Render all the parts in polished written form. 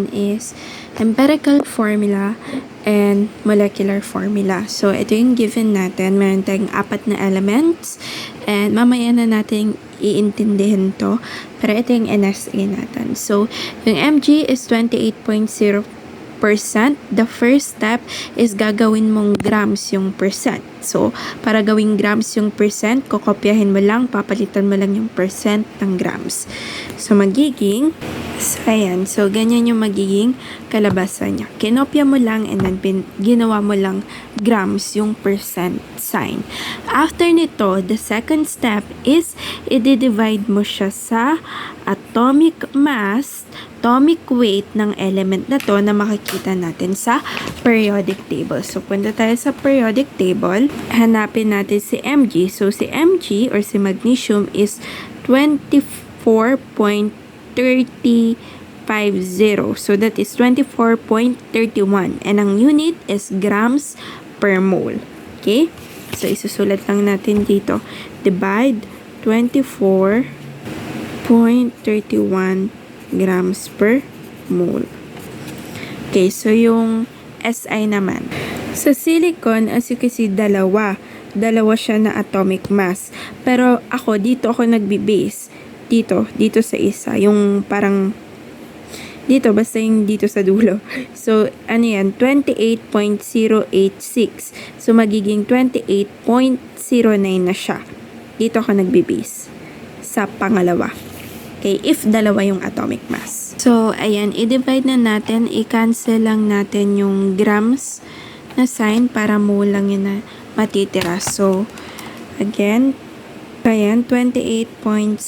natin is empirical formula and molecular formula. So, ito yung given natin. Meron tayong 4 na elements and mamaya na natin iintindihin to. Pero ito yung NSA natin. So, yung Mg is 28.0%. The first step is gagawin mong grams yung percent. So, para gawing grams yung percent, kokopyahin mo lang, papalitan mo lang yung percent ng grams. So, magiging, ayan. So, ganyan yung magiging kalabasan niya. Kinopya mo lang and then ginawa mo lang grams yung percent sign. After nito, the second step is i-divide mo siya sa atomic mass, atomic weight ng element na to na makikita natin sa periodic table. So, punta tayo sa periodic table. Hanapin natin si Mg. So, si Mg or si magnesium is 24.350. So, that is 24.31. And ang unit is grams per mole. Okay? So, isusulat lang natin dito. Divide 24.31 grams per mole. Okay, so yung SI naman. Sa silicon, as you can see, dalawa siya na atomic mass. Pero dito ako nagbi-base. Dito sa isa. Yung parang, dito, basta yung dito sa dulo. So, ano yan? 28.086. So, magiging 28.09 na siya. Dito ako nagbi-base. Sa pangalawa. Okay, if dalawa yung atomic mass. So, ayan, i-divide na natin, i-cancel lang natin yung grams na sign para mole lang yun na matitira. So, again, ayan, 28.03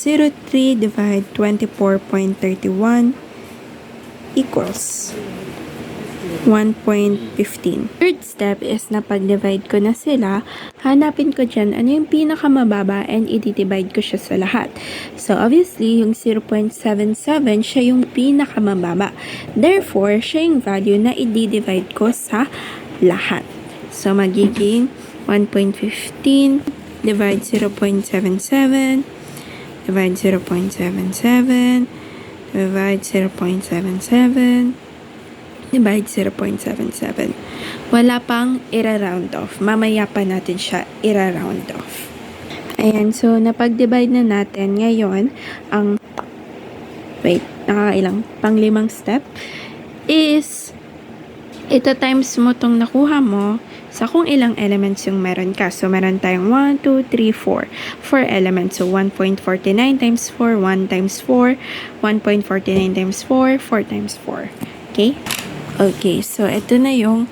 divide 24.31 equals 1.15. Third step is na pag-divide ko na sila, hanapin ko dyan ano yung pinakamababa and i-divide ko siya sa lahat. So, obviously, yung 0.77, siya yung pinakamababa. Therefore, siya yung value na i-divide ko sa lahat. So, magiging 1.15 divide 0.77 divide 0.77 divide 0.77 divide 0.77. Wala pang ira-round off. Mamaya pa natin siya ira-round off. Ayan, so napag-divide na natin ngayon ang nakakailang pang-limang step is ito times mo tong nakuha mo sa kung ilang elements yung meron ka. So, meron tayong 1, 2, 3, 4. 4 elements. So, 1.49 times 4, 1 times 4, 1.49 times 4, 4 times 4. Okay? Okay, so ito na yung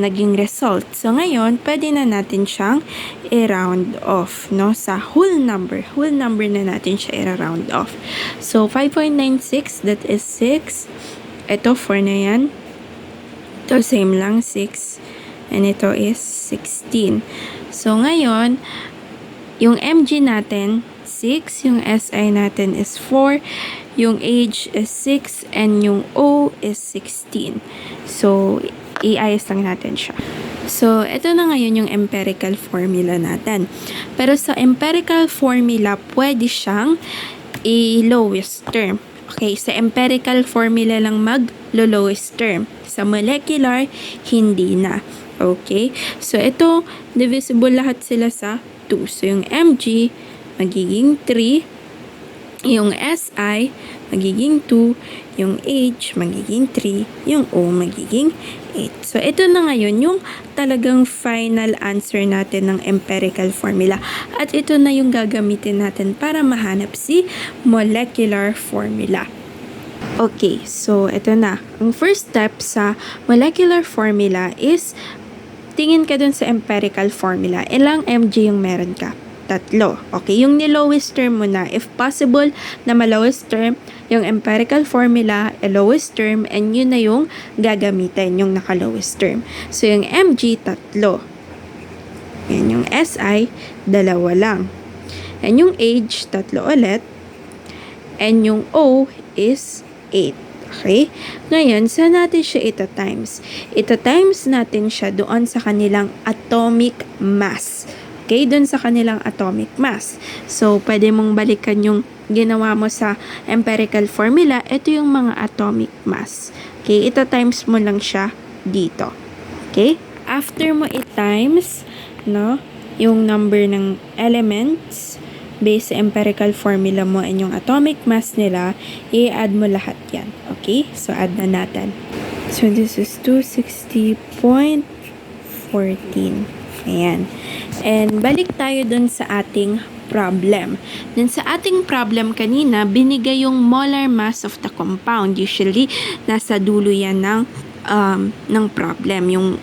naging result. So, ngayon, pwede na natin siyang i-round off, no? Sa whole number. Whole number na natin siya i-round off. So, 5.96, that is 6. Ito, 4 na yan. Ito, same lang, 6. And ito is 16. So, ngayon, yung Mg natin, 6. Yung Si natin is 4. Yung H is 6. And yung O is 16. So, iayos lang natin siya. So, ito na ngayon yung empirical formula natin. Pero sa empirical formula, pwede siyang i-lowest term. Okay, sa empirical formula lang mag-lowest term. Sa molecular, hindi na. Okay, so ito, divisible lahat sila sa 2. So, yung Mg, magiging 3. Yung Si, magiging 2. Yung H, magiging 3. Yung O, magiging 8. So, ito na ngayon yung talagang final answer natin ng empirical formula. At ito na yung gagamitin natin para mahanap si molecular formula. Okay, so ito na. Ang first step sa molecular formula is tingin ka dun sa empirical formula. Ilang Mg yung meron ka? 3. Okay, yung ni-lowest term mo na. If possible na ma-lowest term, yung empirical formula, lowest term, and yun na yung gagamitin, yung naka-lowest term. So, yung Mg, 3. Yan, yung Si, 2 lang. And yung H, 3 ulit. And yung O is 8. Okay? Ngayon, saan natin siya ita-times? Ita-times natin siya doon sa kanilang atomic mass. Okay? Doon sa kanilang atomic mass. So, pwede mong balikan yung ginawa mo sa empirical formula, ito yung mga atomic mass. Okay, ito times mo lang siya dito. Okay? After mo i-times, no, yung number ng elements based sa empirical formula mo and yung atomic mass nila, i-add mo lahat yan. Okay? So, add na natin. So, this is 260.14. Ayan. And, balik tayo dun sa ating problem. Dun sa ating problem kanina, binigay yung molar mass of the compound. Usually, nasa dulo yan ng problem. Yung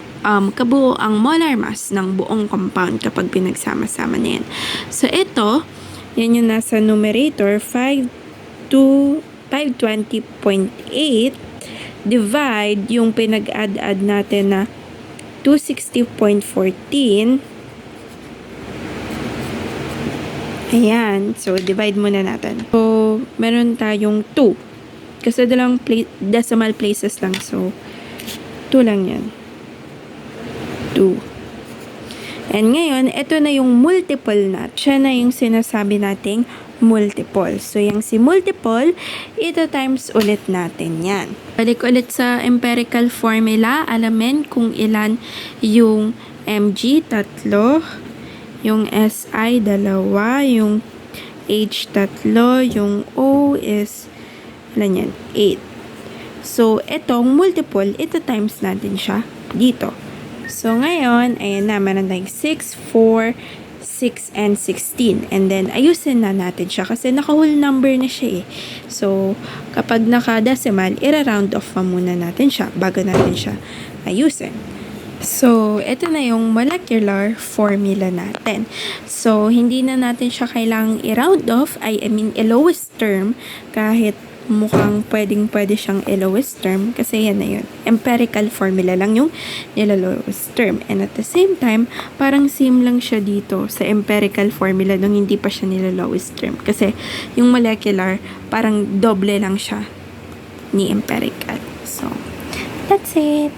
kabuo ang molar mass ng buong compound kapag pinagsama-sama na yan. So, ito, yan yung nasa numerator, 520.8 divide yung pinag-add-add natin na 260.14. Ayan. So, divide muna natin. So, meron tayong 2. Kasi dalang decimal places lang. So, 2 lang yan. 2. And ngayon, ito na yung multiple natin. Siya na yung sinasabi nating multiple. So, yung si multiple, ito times ulit natin yan. Balik ulit sa empirical formula. Alamin kung ilan yung Mg, 3. Yung Si, 2. Yung H, 3. Yung O is, ilan yan? 8. So, itong multiple, ito times natin siya dito. So, ngayon, ayan na, meron tayong 6, 4, 6, and 16. And then, ayusin na natin siya kasi naka-whole number na siya eh. So, kapag naka-decimal, ira-round off pa muna natin siya bago natin siya ayusin. So, ito na yung molecular formula natin. So, hindi na natin siya kailangang i-round off, I mean, i-lowest term kahit mukhang pwede siyang lowest term kasi yan na yun. Empirical formula lang yung nila-lowest term. And at the same time, parang same lang siya dito sa empirical formula nung hindi pa siya nila-lowest term. Kasi yung molecular, parang doble lang siya ni empirical. So, that's it.